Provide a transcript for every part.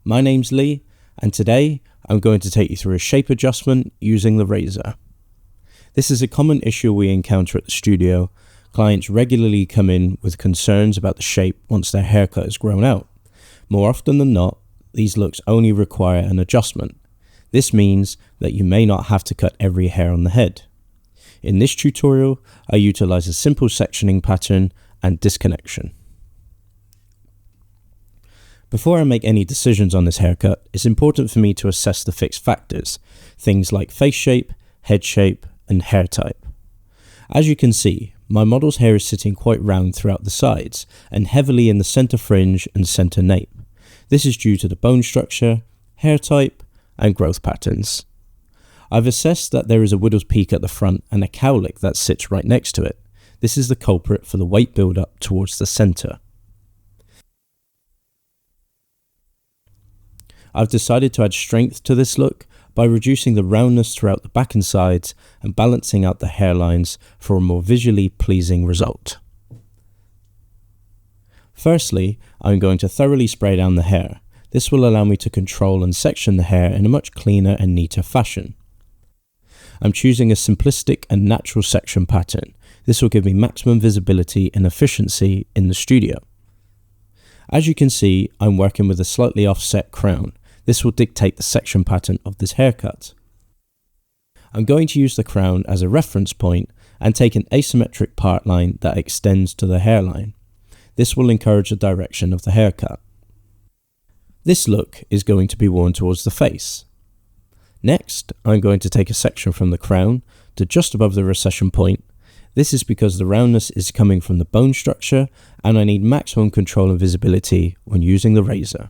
My name's Lee, and today I'm going to take you through a shape adjustment using the razor. This is a common issue we encounter at the studio. Clients regularly come in with concerns about the shape once their haircut is grown out. More often than not, these looks only require an adjustment. This means that you may not have to cut every hair on the head. In this tutorial, I utilize a simple sectioning pattern and disconnection. Before I make any decisions on this haircut, it's important for me to assess the fixed factors, things like face shape, head shape, and hair type. As you can see, my model's hair is sitting quite round throughout the sides and heavily in the center fringe and center nape. This is due to the bone structure, hair type, and growth patterns. I've assessed that there is a widow's peak at the front and a cowlick that sits right next to it. This is the culprit for the weight build-up towards the center. I've decided to add strength to this look by reducing the roundness throughout the back and sides and balancing out the hairlines for a more visually pleasing result. Firstly, I'm going to thoroughly spray down the hair. This will allow me to control and section the hair in a much cleaner and neater fashion. I'm choosing a simplistic and natural section pattern. This will give me maximum visibility and efficiency in the studio. As you can see, I'm working with a slightly offset crown. This will dictate the section pattern of this haircut. I'm going to use the crown as a reference point and take an asymmetric part line that extends to the hairline. This will encourage the direction of the haircut. This look is going to be worn towards the face. Next, I'm going to take a section from the crown to just above the recession point. This is because the roundness is coming from the bone structure and I need maximum control and visibility when using the razor.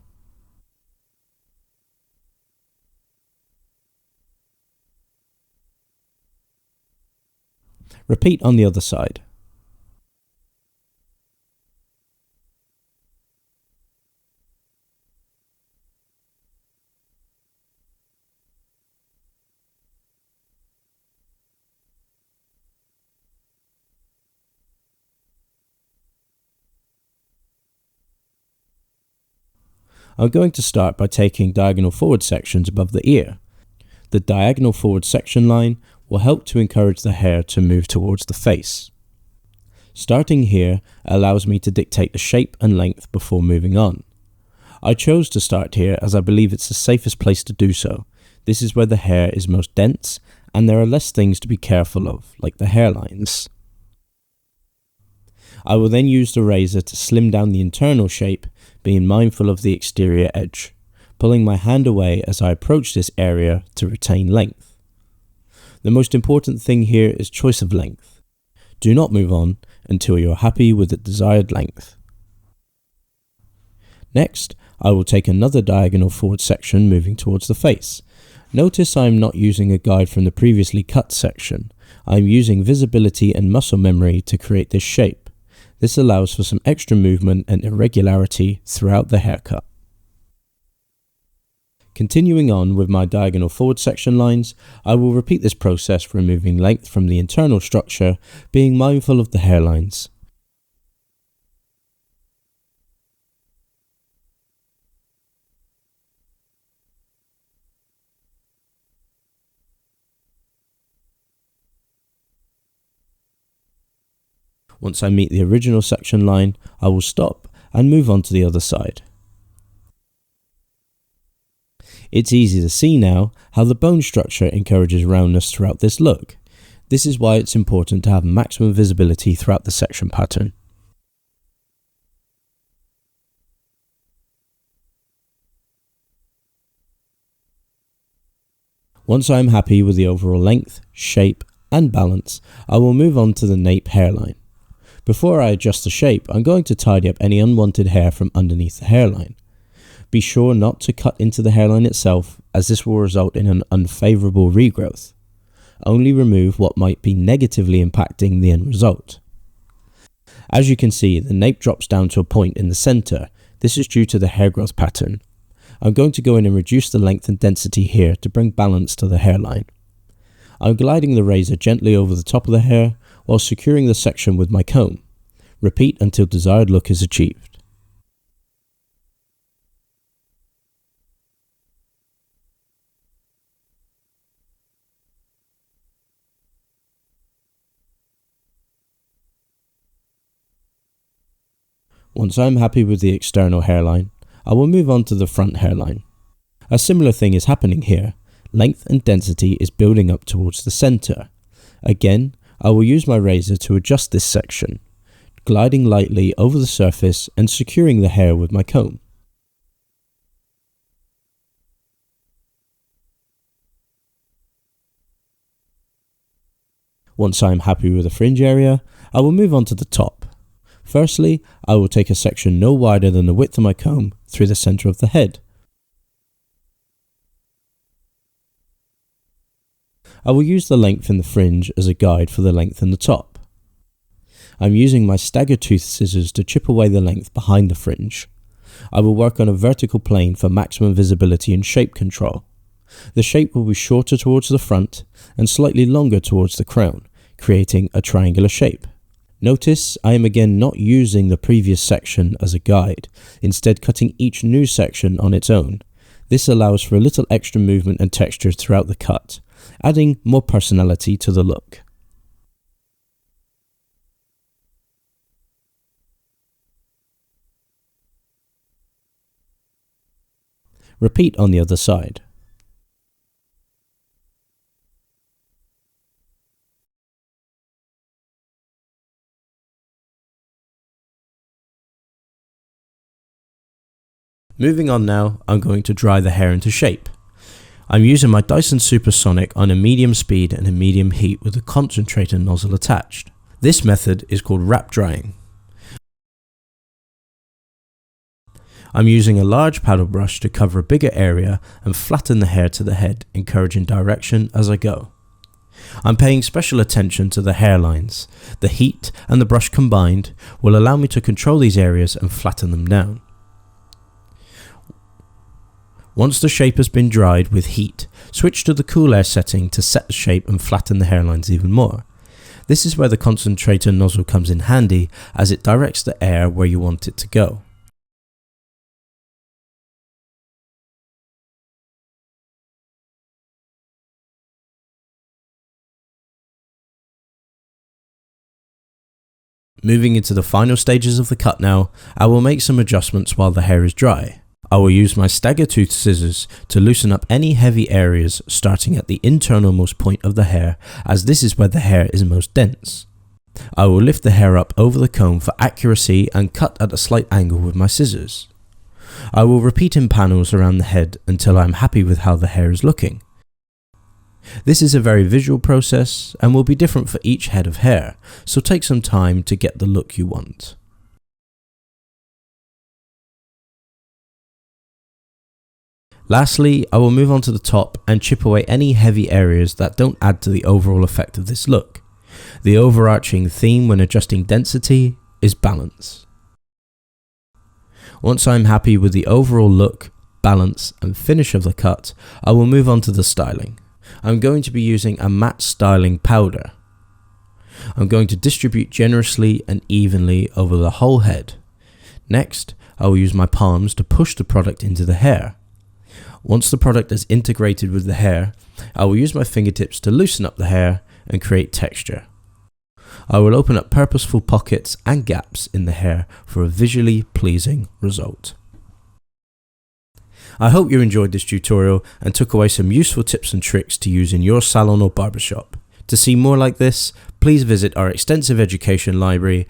Repeat on the other side. I'm going to start by taking diagonal forward sections above the ear. The diagonal forward section line will help to encourage the hair to move towards the face. Starting here allows me to dictate the shape and length before moving on. I chose to start here as I believe it's the safest place to do so. This is where the hair is most dense and there are less things to be careful of, like the hairlines. I will then use the razor to slim down the internal shape, being mindful of the exterior edge, pulling my hand away as I approach this area to retain length. The most important thing here is choice of length. Do not move on until you are happy with the desired length. Next, I will take another diagonal forward section moving towards the face. Notice I am not using a guide from the previously cut section. I am using visibility and muscle memory to create this shape. This allows for some extra movement and irregularity throughout the haircut. Continuing on with my diagonal forward section lines, I will repeat this process removing length from the internal structure, being mindful of the hairlines. Once I meet the original section line, I will stop and move on to the other side. It's easy to see now how the bone structure encourages roundness throughout this look. This is why it's important to have maximum visibility throughout the section pattern. Once I am happy with the overall length, shape, and balance, I will move on to the nape hairline. Before I adjust the shape, I'm going to tidy up any unwanted hair from underneath the hairline. Be sure not to cut into the hairline itself, as this will result in an unfavorable regrowth. Only remove what might be negatively impacting the end result. As you can see, the nape drops down to a point in the center. This is due to the hair growth pattern. I'm going to go in and reduce the length and density here to bring balance to the hairline. I'm gliding the razor gently over the top of the hair while securing the section with my comb. Repeat until desired look is achieved. Once I'm happy with the external hairline, I will move on to the front hairline. A similar thing is happening here. Length and density is building up towards the center. Again, I will use my razor to adjust this section, gliding lightly over the surface and securing the hair with my comb. Once I am happy with the fringe area, I will move on to the top. Firstly, I will take a section no wider than the width of my comb through the center of the head. I will use the length in the fringe as a guide for the length in the top. I'm using my stagger tooth scissors to chip away the length behind the fringe. I will work on a vertical plane for maximum visibility and shape control. The shape will be shorter towards the front and slightly longer towards the crown, creating a triangular shape. Notice I am again not using the previous section as a guide, instead cutting each new section on its own. This allows for a little extra movement and texture throughout the cut, adding more personality to the look. Repeat on the other side. Moving on now, I'm going to dry the hair into shape. I'm using my Dyson Supersonic on a medium speed and a medium heat with a concentrator nozzle attached. This method is called wrap drying. I'm using a large paddle brush to cover a bigger area and flatten the hair to the head, encouraging direction as I go. I'm paying special attention to the hairlines. The heat and the brush combined will allow me to control these areas and flatten them down. Once the shape has been dried with heat, switch to the cool air setting to set the shape and flatten the hairlines even more. This is where the concentrator nozzle comes in handy, as it directs the air where you want it to go. Moving into the final stages of the cut now, I will make some adjustments while the hair is dry. I will use my stagger tooth scissors to loosen up any heavy areas starting at the internalmost point of the hair, as this is where the hair is most dense. I will lift the hair up over the comb for accuracy and cut at a slight angle with my scissors. I will repeat in panels around the head until I am happy with how the hair is looking. This is a very visual process and will be different for each head of hair, so take some time to get the look you want. Lastly, I will move on to the top and chip away any heavy areas that don't add to the overall effect of this look. The overarching theme when adjusting density is balance. Once I'm happy with the overall look, balance and finish of the cut, I will move on to the styling. I'm going to be using a matte styling powder. I'm going to distribute generously and evenly over the whole head. Next, I will use my palms to push the product into the hair. Once the product is integrated with the hair, I will use my fingertips to loosen up the hair and create texture. I will open up purposeful pockets and gaps in the hair for a visually pleasing result. I hope you enjoyed this tutorial and took away some useful tips and tricks to use in your salon or barbershop. To see more like this, please visit our extensive education library